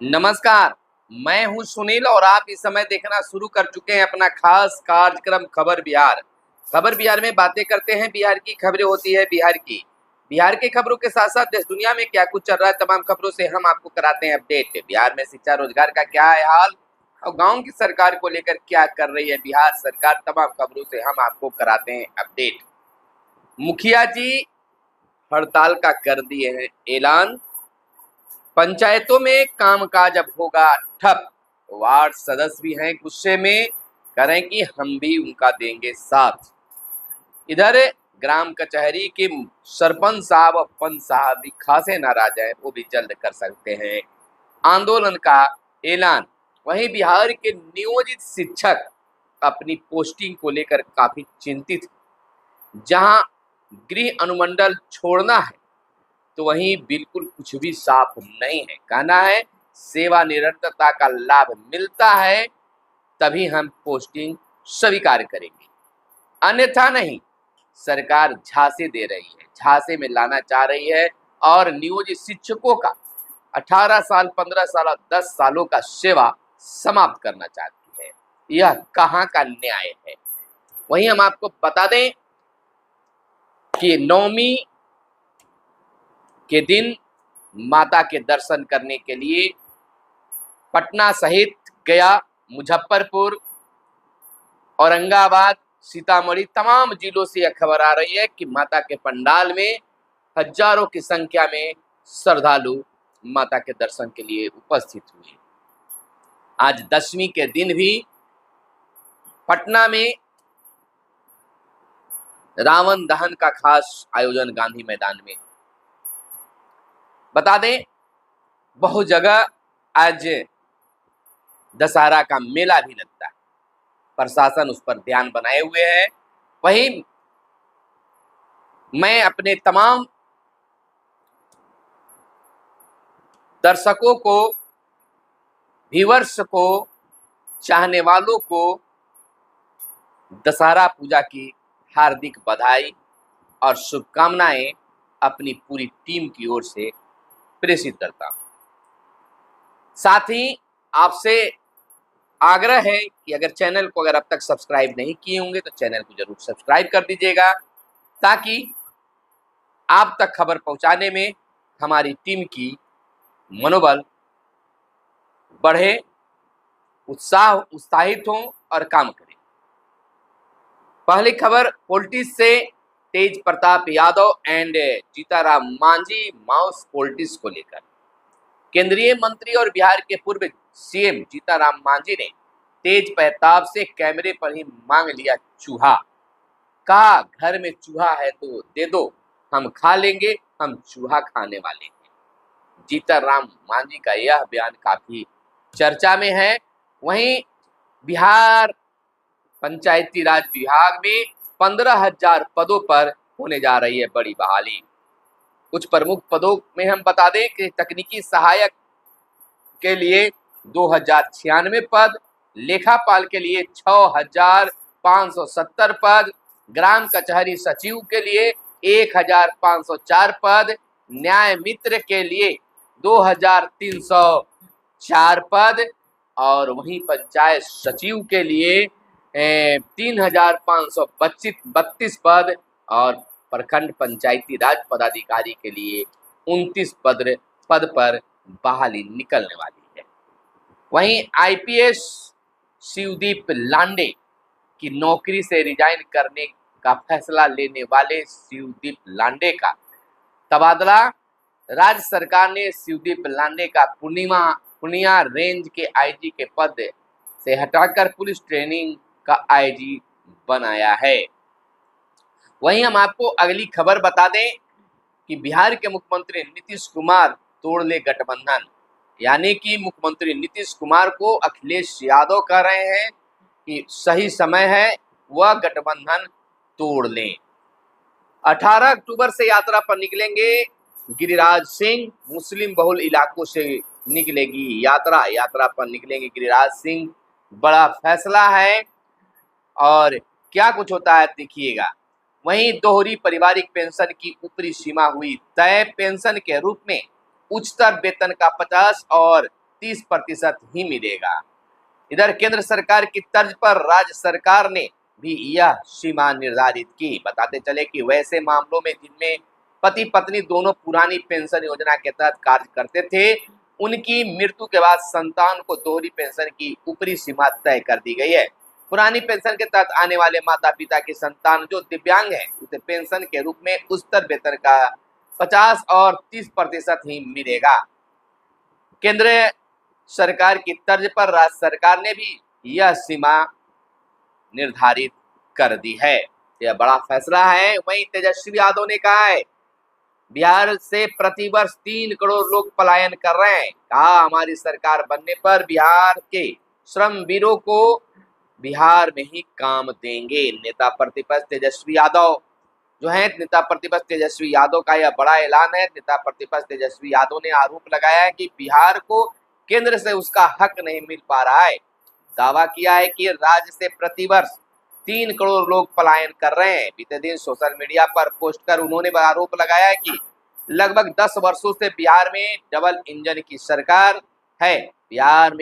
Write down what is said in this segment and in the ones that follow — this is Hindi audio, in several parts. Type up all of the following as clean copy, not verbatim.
नमस्कार। मैं हूं सुनील और आप इस समय देखना शुरू कर चुके हैं अपना खास कार्यक्रम खबर बिहार। खबर बिहार में बातें करते हैं, बिहार की खबरें होती है बिहार की। बिहार के खबरों के साथ साथ देश दुनिया में क्या कुछ चल रहा है तमाम खबरों से हम आपको कराते हैं अपडेट। बिहार में शिक्षा रोजगार का क्या है हाल और गांव की सरकार को लेकर क्या कर रही है बिहार सरकार, तमाम खबरों से हम आपको कराते हैं अपडेट। मुखिया जी हड़ताल का कर दिए हैं ऐलान। पंचायतों में कामकाज अब होगा ठप। वार्ड सदस्य भी हैं गुस्से में, करें कि हम भी उनका देंगे साथ। इधर ग्राम कचहरी के सरपंच साहब और पंच साहब भी खासे नाराज हैं, वो भी जल्द कर सकते हैं आंदोलन का ऐलान। वहीं बिहार के नियोजित शिक्षक अपनी पोस्टिंग को लेकर काफी चिंतित, जहां गृह अनुमंडल छोड़ना है तो वहीं बिल्कुल कुछ भी साफ नहीं है। कहना है सेवा निरंतरता का लाभ मिलता है तभी हम पोस्टिंग स्वीकार करेंगे, अन्यथा नहीं। सरकार झांसे दे रही है, झांसे में लाना चाह रही है और नियोजित शिक्षकों का 18 साल 15 साल और 10 सालों का सेवा समाप्त करना चाहती है। यह कहाँ का न्याय है। वहीं हम आपको बता दें कि नवमी के दिन माता के दर्शन करने के लिए पटना सहित गया, मुजफ्फरपुर, औरंगाबाद, सीतामढ़ी तमाम जिलों से यह खबर आ रही है कि माता के पंडाल में हजारों की संख्या में श्रद्धालु माता के दर्शन के लिए उपस्थित हुए। आज दशमी के दिन भी पटना में रावण दहन का खास आयोजन गांधी मैदान में। बता दें बहुत जगह आज दशहरा का मेला भी लगता है, प्रशासन उस पर ध्यान बनाए हुए है। वहीं मैं अपने तमाम दर्शकों को, व्यूअर्स को, चाहने वालों को दशहरा पूजा की हार्दिक बधाई और शुभकामनाएं अपनी पूरी टीम की ओर से प्रेषित करता हूं। साथ ही आपसे आग्रह है कि अगर चैनल को अगर अब तक सब्सक्राइब नहीं किए होंगे तो चैनल को जरूर सब्सक्राइब कर दीजिएगा, ताकि आप तक खबर पहुंचाने में हमारी टीम की मनोबल बढ़े, उत्साहित हो और काम करें। पहली खबर पॉलिटिक्स से, Tej Pratap Yadav and Jitaram Manjhi mouse politics को लेकर। केंद्रीय मंत्री और बिहार के पूर्व सीएम जीताराम मांझी ने तेज प्रताप से कैमरे पर ही मांग लिया चूहा। कहा घर में चूहा है तो दे दो, हम खा लेंगे, हम चूहा खाने वाले हैं। जीताराम मांझी का यह बयान काफी चर्चा में है। वहीं बिहार पंचायती राज विभाग में 15,000 पदों पर होने जा रही है बड़ी बहाली। कुछ प्रमुख पदों में हम बता दें कि तकनीकी सहायक के लिए 2096 पद, लेखापाल के लिए 6,570 पद, ग्राम कचहरी सचिव के लिए 1,504 पद, न्याय मित्र के लिए 2,304 पद और वहीं पंचायत सचिव के लिए 3,532 पद और प्रखंड पंचायती राज पदाधिकारी के लिए 29 पद पर बहाली निकलने वाली है। वहीं आईपीएस शिवदीप लांडे की नौकरी से रिजाइन करने का फैसला लेने वाले शिवदीप लांडे का तबादला राज्य सरकार ने शिवदीप लांडे का पूर्णिया रेंज के आईजी के पद से हटाकर पुलिस ट्रेनिंग का आईजी बनाया है। वहीं हम आपको अगली खबर बता दें कि बिहार के मुख्यमंत्री नीतीश कुमार तोड़ ले गठबंधन, यानी कि मुख्यमंत्री नीतीश कुमार को अखिलेश यादव कह रहे हैं कि सही समय है वह गठबंधन तोड़ लें। 18 अक्टूबर से यात्रा पर निकलेंगे गिरिराज सिंह, मुस्लिम बहुल इलाकों से निकलेगी यात्रा पर निकलेंगे गिरिराज सिंह। बड़ा फैसला है और क्या कुछ होता है देखिएगा। वहीं दोहरी पारिवारिक पेंशन की ऊपरी सीमा हुई तय, पेंशन के रूप में उच्चतर वेतन का 50 और 30% ही मिलेगा। इधर केंद्र सरकार की तर्ज पर राज्य सरकार ने भी यह सीमा निर्धारित की। बताते चले कि वैसे मामलों में जिनमें पति पत्नी दोनों पुरानी पेंशन योजना के तहत कार्य करते थे, उनकी मृत्यु के बाद संतान को दोहरी पेंशन की ऊपरी सीमा तय कर दी गई है। पुरानी पेंशन के तहत आने वाले माता पिता की संतान जो दिव्यांग है, उसे पेंशन के रूप में उच्चतर वेतन का 50 और 30% ही मिलेगा। केंद्र सरकार की तर्ज पर राज्य सरकार ने भी यह सीमा निर्धारित कर दी है। यह बड़ा फैसला है। वहीं तेजस्वी यादव ने कहा है, बिहार से प्रतिवर्ष 3 करोड़ लोग पलायन कर रहे हैं। कहा, हमारी सरकार बनने पर बिहार के श्रमवीरों को बिहार में ही काम देंगे। नेता प्रतिपक्ष तेजस्वी यादव जो है, नेता प्रतिपक्ष तेजस्वी यादव का यह बड़ा ऐलान है। नेता प्रतिपक्ष तेजस्वी यादव ने आरोप लगाया है कि बिहार को केंद्र से उसका हक नहीं मिल पा रहा है। दावा किया है कि राज्य से प्रतिवर्ष 3 करोड़ लोग पलायन कर रहे हैं। बीते दिन सोशल मीडिया पर पोस्ट कर उन्होंने आरोप लगाया है कि लगभग 10 वर्षों से बिहार में डबल इंजन की सरकार है। बिहार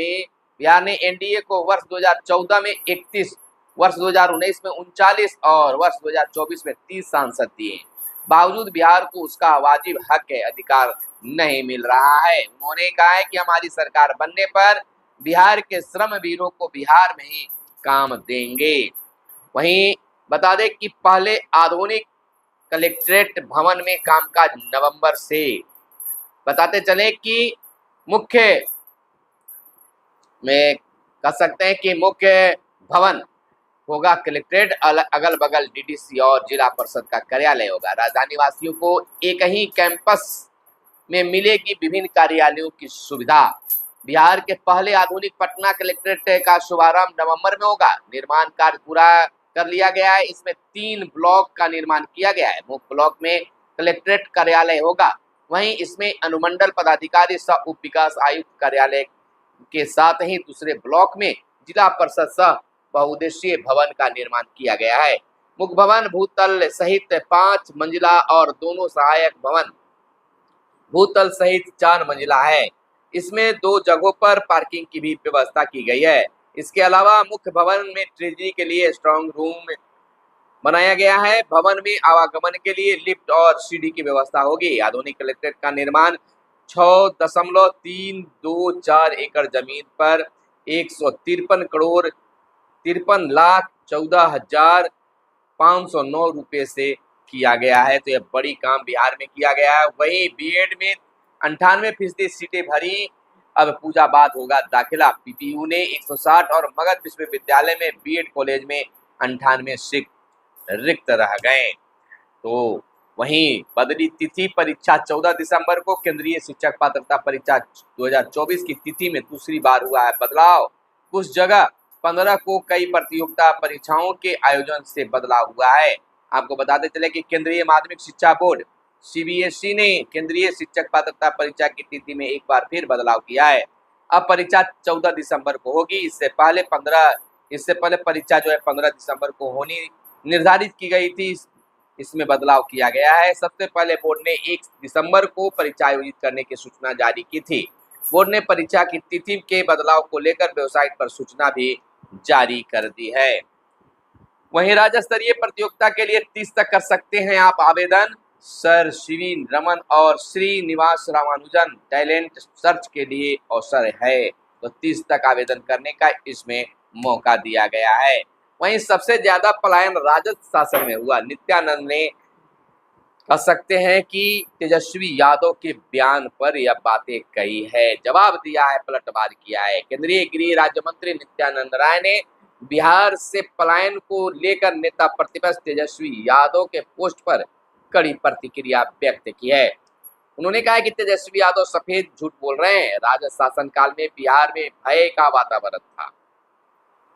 ने एनडीए को वर्ष 2014 में 31, वर्ष 2019 में 39 और वर्ष 2024 में 30 सांसद दिए। बावजूद बिहार को उसका वाजिब हक है, अधिकार नहीं मिल रहा है। उन्होंने कहा है कि हमारी सरकार बनने पर बिहार के श्रमवीरों को बिहार में ही काम देंगे। वहीं बता दें कि पहले आधुनिक कलेक्ट्रेट भवन में कामकाज नवंबर से, बताते चले कि मुख्य में कह सकते हैं कि मुख्य भवन होगा कलेक्ट्रेट, अगल बगल डीडीसी और जिला परिषद का कार्यालय होगा। राजधानी वासियों को एक ही कैंपस में मिलेगी विभिन्न कार्यालयों की सुविधा। बिहार के पहले आधुनिक पटना कलेक्ट्रेट का शुभारंभ नवंबर में होगा। निर्माण कार्य पूरा कर लिया गया है। इसमें 3 ब्लॉक का निर्माण किया गया है। मुख्य ब्लॉक में कलेक्ट्रेट कार्यालय होगा। वहीं इसमें अनुमंडल पदाधिकारी सह उप विकास आयुक्त कार्यालय के साथ ही दूसरे ब्लॉक में जिला परिषद सह बहुउद्देशीय भवन का निर्माण किया गया है। मुख्य भवन भूतल सहित 5 मंजिला और दोनों सहायक भवन भूतल सहित 4 मंजिला है। इसमें 2 जगहों पर पार्किंग की भी व्यवस्था की गई है। इसके अलावा मुख्य भवन में ट्रेजरी के लिए स्ट्रांग रूम बनाया गया है। भवन में आवागमन के लिए लिफ्ट और सीढ़ी की व्यवस्था होगी। आधुनिक कलेक्ट्रेट का निर्माण 6.324 एकड़ जमीन पर 153 करोड़ 53,14,509 रुपए से किया गया है। तो यह बड़ी काम बिहार में किया गया है। वहीं बीएड में 98% सीटें भरी। अब पूजा बाद होगा दाखिला। पीपीयू ने 160 और मगध विश्वविद्यालय में बीएड कॉलेज में 98 सीट रिक्त रह गए। तो वहीं बदली तिथि परीक्षा 14 दिसंबर को। केंद्रीय शिक्षक पात्रता परीक्षा 2024 की तिथि में दूसरी बार हुआ है बदलाव। कुछ जगह 15 को कई प्रतियोगिता परीक्षाओं के आयोजन से बदलाव हुआ है। आपको बताते चले कि केंद्रीय माध्यमिक शिक्षा बोर्ड सीबीएसई ने केंद्रीय शिक्षक पात्रता परीक्षा की तिथि में एक बार फिर बदलाव किया है। अब परीक्षा 14 दिसंबर को होगी। इससे पहले परीक्षा जो है 15 दिसंबर को होनी निर्धारित की गई थी। इसमें बदलाव किया गया है। सबसे पहले बोर्ड ने 1 दिसंबर को परीक्षा आयोजित करने की सूचना जारी की थी। बोर्ड ने परीक्षा की तिथि के बदलाव को लेकर वेबसाइट पर सूचना भी जारी कर दी है। वहीं राज्य स्तरीय प्रतियोगिता के लिए 30 तक कर सकते हैं आप आवेदन। सर सीवी रमन और श्रीनिवास रामानुजन टैलेंट सर्च के लिए अवसर है। तो 30 तक आवेदन करने का इसमें मौका दिया गया है। वहीं सबसे ज्यादा पलायन राजद शासन में हुआ। नित्यानंद ने कह सकते हैं कि तेजस्वी यादव के बयान पर यह बातें कही है, जवाब दिया है, पलटवार किया है। केंद्रीय गृह राज्य मंत्री नित्यानंद राय ने बिहार से पलायन को लेकर नेता प्रतिपक्ष तेजस्वी यादव के पोस्ट पर कड़ी प्रतिक्रिया व्यक्त की है। उन्होंने कहा कि तेजस्वी यादव सफेद झूठ बोल रहे हैं। राजद शासन काल में बिहार में भय का वातावरण था,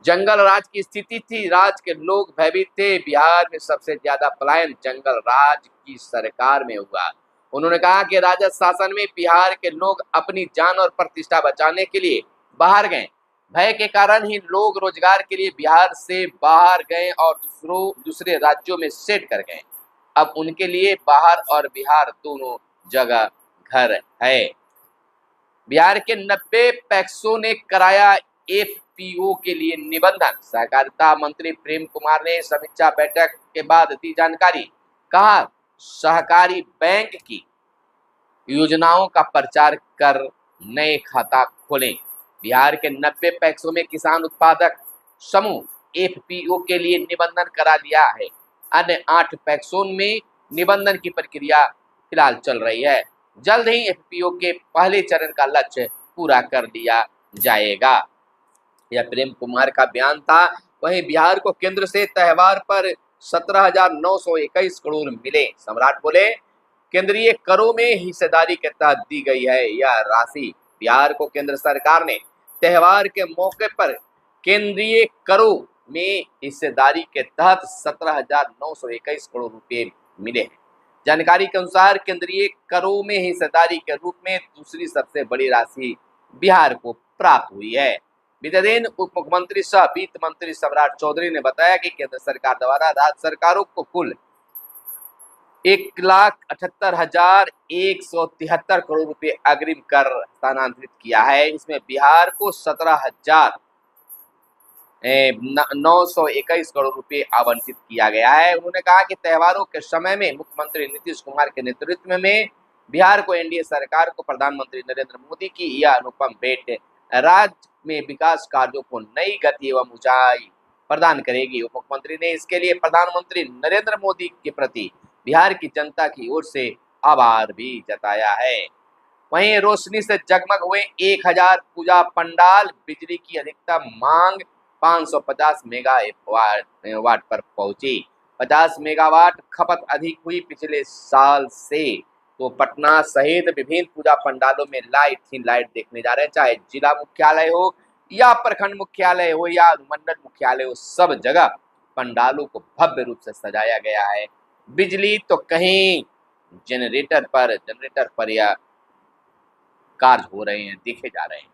जंगल राज की स्थिति थी, राज्य के लोग भयभीत थे। बिहार में सबसे ज्यादा पलायन जंगल राज की सरकार में हुआ। उन्होंने कहा कि राजद शासन में बिहार के लोग अपनी जान और प्रतिष्ठा बचाने के लिए बाहर गए। भय के कारण ही लोग रोजगार के लिए बिहार से बाहर गए और दूसरे राज्यों में सेट कर गए। अब उनके लिए बाहर और बिहार दोनों जगह घर है। बिहार के 90 पैक्सों ने कराया एफपीओ के लिए निबंधन। सहकारिता मंत्री प्रेम कुमार ने समीक्षा बैठक के बाद दी जानकारी। कहा सहकारी बैंक की योजनाओं का प्रचार कर नए खाता खोलें। बिहार के 90 पैक्सों में किसान उत्पादक समूह एफपीओ के लिए निबंधन करा लिया है। अन्य 8 पैक्सों में निबंधन की प्रक्रिया फिलहाल चल रही है। जल्द ही एफपीओ के पहले चरण का लक्ष्य पूरा कर लिया जाएगा। यह प्रेम कुमार का बयान था। वहीं बिहार को केंद्र से त्योहार पर 17,921 करोड़ मिले। सम्राट बोले केंद्रीय करों में हिस्सेदारी के तहत दी गई है यह राशि। बिहार को केंद्र सरकार ने त्योहार के मौके पर केंद्रीय करों में हिस्सेदारी के तहत 17,921 करोड़ रुपए मिले हैं। जानकारी के अनुसार केंद्रीय करों में हिस्सेदारी के रूप में दूसरी सबसे बड़ी राशि बिहार को प्राप्त हुई है। बीते दिन उप मुख्यमंत्री सह वित्त मंत्री सम्राट चौधरी ने बताया कि केंद्र सरकार द्वारा राज्य सरकारों को कुल 1,78,173 करोड़ रुपए अग्रिम कर स्थानांतरित किया है। इसमें बिहार को 17,921 करोड़ रुपए आवंटित किया गया है। उन्होंने कहा कि त्योहारों के समय में मुख्यमंत्री नीतीश कुमार के नेतृत्व में बिहार को एनडीए सरकार को प्रधानमंत्री नरेंद्र मोदी की यह अनुपम भेंट राज्य में विकास कार्यों को नई गति एवं ऊंचाई प्रदान करेगी। उप मुख्यमंत्री ने इसके लिए प्रधानमंत्री नरेंद्र मोदी के प्रति बिहार की जनता की ओर से आभार भी जताया है। वहीं रोशनी से जगमग हुए 1,000 पूजा पंडाल। बिजली की अधिकतम मांग 550 मेगावाट पर पहुंची। 50 मेगावाट खपत अधिक हुई पिछले साल से। तो पटना सहित विभिन्न पूजा पंडालों में लाइट ही लाइट देखने जा रहे हैं। चाहे जिला मुख्यालय हो या प्रखंड मुख्यालय हो या मंडल मुख्यालय हो, सब जगह पंडालों को भव्य रूप से सजाया गया है। बिजली तो कहीं जनरेटर पर या कार्य हो रहे हैं, देखे जा रहे हैं।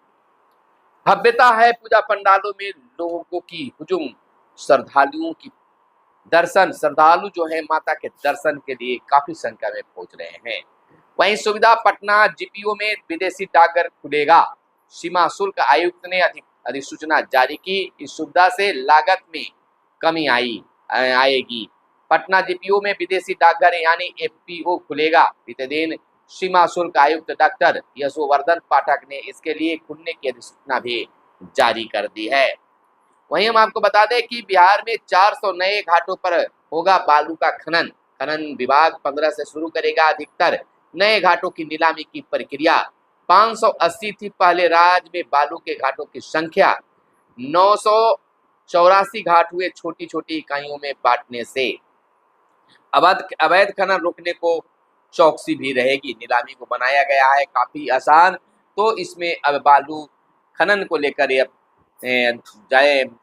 भव्यता है पूजा पंडालों में, लोगों की हुजूम, श्रद्धालु जो है माता के दर्शन के लिए काफी संख्या में पहुंच रहे हैं। वहीं सुविधा पटना जीपीओ में विदेशी डाकघर खुलेगा। सीमा शुल्क आयुक्त ने अधिसूचना जारी की। इस सुविधा से लागत में कमी आएगी। पटना जीपीओ में विदेशी डाकघर यानी एफपीओ खुलेगा। बीते दिन सीमा शुल्क आयुक्त डॉक्टर यशोवर्धन पाठक ने इसके लिए खुलने की अधिसूचना भी जारी कर दी है। वहीं हम आपको बता दें कि बिहार में 400 नए घाटों पर होगा बालू का खनन। खनन विभाग 15 से शुरू करेगा अधिकतर नए घाटों की नीलामी की प्रक्रिया। 580 थी पहले। राज्य में बालू के घाटों की संख्या 984 घाट हुए छोटी छोटी इकाइयों में बांटने से। अवैध खनन रोकने को चौकसी भी रहेगी। नीलामी को बनाया गया है काफी आसान। तो इसमें अब बालू खनन को लेकर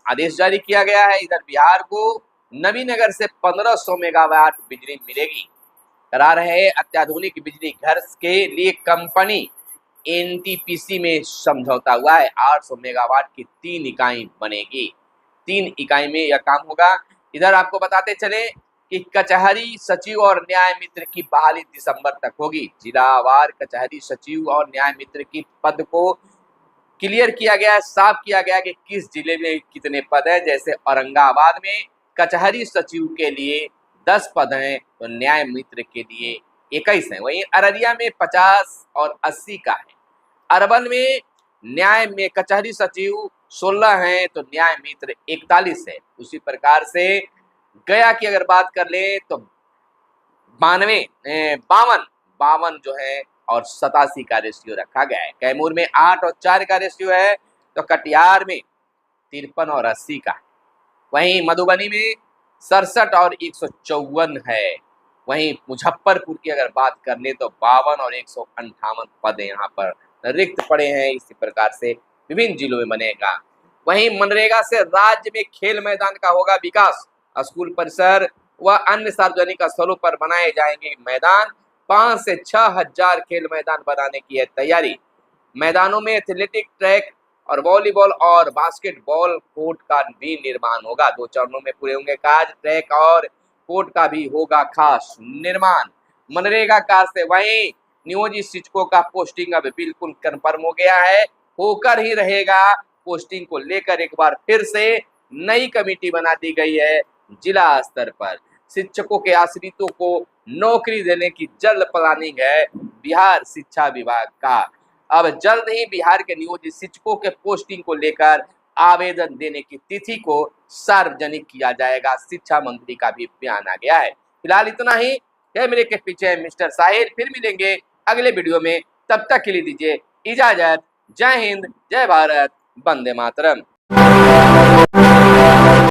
आदेश जारी किया गया है। इधर बिहार को नवीनगर से 1500 मेगावाट बिजली मिलेगी। करा रहे अत्याधुनिक बिजली घर के लिए कंपनी एनटीपीसी में समझौता हुआ है। 800 मेगावाट की 3 इकाई बनेगी। 3 इकाई में यह काम होगा। इधर आपको बताते चले कि कचहरी सचिव और न्याय मित्र की बहाली दिसंबर तक होगी। जिलावार कचहरी सचिव और न्याय मित्र की पद को क्लियर किया गया है, साफ किया गया कि किस जिले में कितने पद हैं। जैसे औरंगाबाद में कचहरी सचिव के लिए 10 पद हैं, तो न्याय मित्र के लिए 21 हैं। वहीं अररिया में 50 और 80 का है। अरवल में न्याय में कचहरी सचिव 16 हैं, तो न्याय मित्र 41 है। उसी प्रकार से गया की अगर बात कर ले तो 52 जो है और 87 का रेशियो रखा गया है। कैमूर में 8 और 4 का रेशियो है, तो कटिहार में 53 और 80 का है। वहीं मधुबनी में 67 और 154 है। वहीं मुजफ्फरपुर की अगर बात कर ले तो 52 और 158 पद यहाँ पर रिक्त पड़े हैं। इसी प्रकार से विभिन्न जिलों में बनेगा। वहीं मनरेगा से राज्य में खेल मैदान का होगा विकास। स्कूल परिसर व अन्य सार्वजनिक स्थलों पर बनाए जाएंगे मैदान। 5 से 6 हजार खेल मैदान बनाने की है तैयारी। मैदानों में एथलेटिक ट्रैक और वॉलीबॉल और बास्केटबॉल कोर्ट का भी निर्माण होगा। 2 चरणों में पूरे होंगे कार्य। ट्रैक और कोर्ट का भी होगा खास निर्माण मनरेगा का से। वहीं नियोजित शिक्षकों का पोस्टिंग अब बिल्कुल कंफर्म हो गया है, होकर ही रहेगा। पोस्टिंग को लेकर एक बार फिर से नई कमेटी बना दी गई है जिला स्तर पर। शिक्षकों के आश्रितों को नौकरी देने की जल्द प्लानिंग है बिहार शिक्षा विभाग का। अब जल्द ही बिहार के नियोजित शिक्षकों के पोस्टिंग को लेकर आवेदन देने की तिथि को सार्वजनिक किया जाएगा। शिक्षा मंत्री का भी बयान आ गया है। फिलहाल इतना ही। कैमरे के पीछे मिस्टर साहिर, फिर मिलेंगे अगले वीडियो में। तब तक के लिए दीजिए इजाजत। जय हिंद, जय भारत, वंदे मातरम।